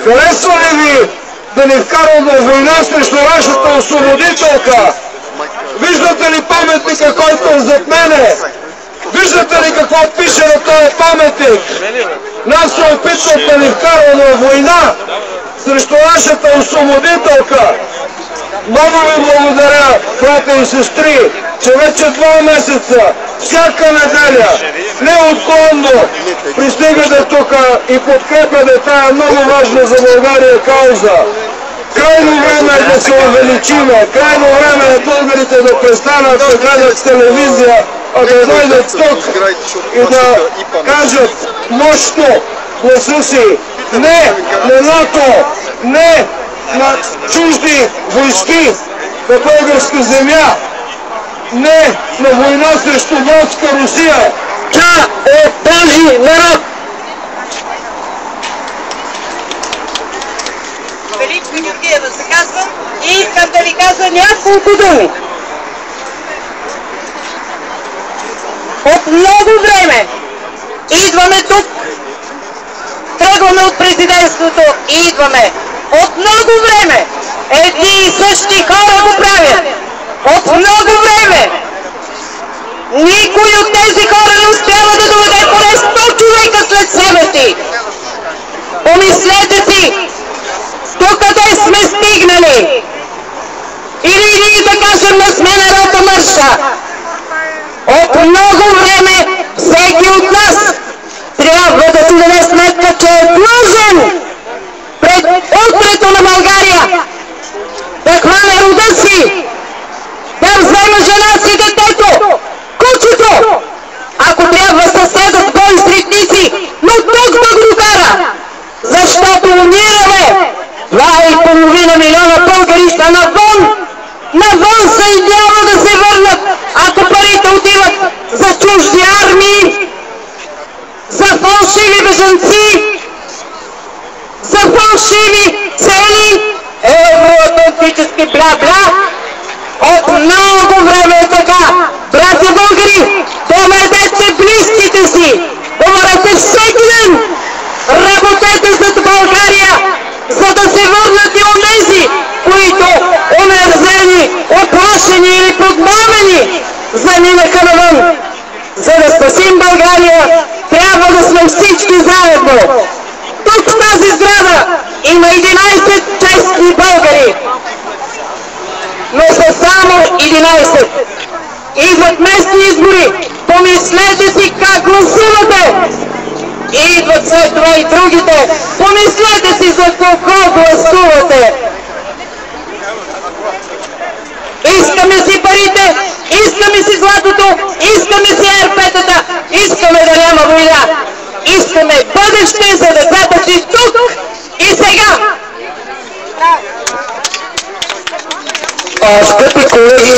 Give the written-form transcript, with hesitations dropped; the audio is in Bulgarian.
Харесва ли ви да ни вкарваме в война срещу нашата освободителка? Виждате ли паметника, който е зад мене? Виждате ли какво пише на този паметник? Нас се опитват да ни вкарваме в война срещу нашата освободителка. Много ви благодаря, брати и сестри, че вече 2 месеца, всяка неделя, неотклонно пристигате тук и подкрепяте тая много важна за България кауза. Крайно време е да се увеличиме, крайно време е българите да престанат да гледат телевизия, а да дойдат тук и да кажат мощно гласа си: не на НАТО, не на чужди войски на българска земя, не на война срещу вродска Русия. Тя е Божи народ! Величко Георгиева се казвам и искам да ви кажа няколко думи. От много време идваме тук, тръгваме от президентството и идваме. От много време едни и същи хора го правят. От много време никой от тези хора не успява да доведе поне 100 човека след себе си. Помислете си, докъде сме стигнали. Или ние да кажем: не сме народа марша. От много време всеки от нас трябва да си даде сметка, че е длъжен пред утрето на България да хване рода си, да вземе жена си, детето, кучето, ако трябва съседа с бой средници, но тук да го докара, защото умираме. 2,5 милиона българи са навън са и няма да се върнат, ако парите отиват за чужди армии, за фалшиви бежанци, за фалшиви цели, евроатлантически бла-бла. От много време е така. Братя българи, доведете близките си, говорете всеки ден, работете за България, за да се върнат и онези, които омерзени, оплашени или подмамени заминаха навън. За да спасим България, трябва да сме всички заедно. Тук в тази сграда има 11 честни българи, но са само 11. Идват местни избори. Помислете си как гласувате. Идват след това и другите. Помислете си за кого гласувате. Искаме си парите, искаме си златото, искаме си ЕРП-тата, искаме да няма война. Искаме бъдеще за децата си тук и сега. Скъпи колеги,